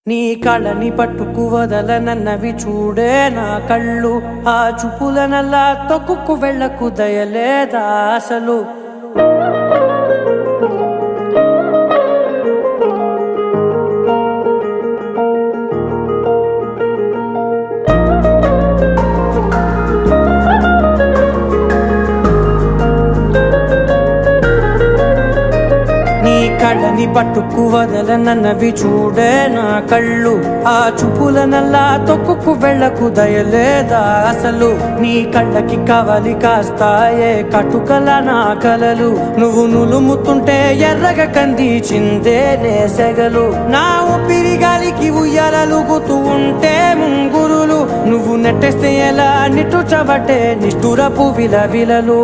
నీ కళని పట్టుకు వదలనన్నవి చూడే నా కళ్ళు, ఆ చూపులనల్లా తొక్కుకు వెళ్ళకు దయలేదా అసలు. కళ్ళని పట్టుకు వదలనన్నవి చూడే నా కళ్ళు, ఆ చూపులనల్లా తొక్కుకు వెళ్ళకు దయలేదా అసలు. నీ కళ్ళకి కవలి కాస్తాయే కటుకల నా కలలు, నువ్వు నులుముతుంటే ఎర్రగ కంది చిందే నేసెగలు. నా ఊపిరి గాలికి ఉయ్యాలలుగుతూ ఉంటే ముంగురులు, నువ్వు నెట్టేస్తే ఎలా నిట్టుచబట్టే నిష్ఠురపు విలవిలలు.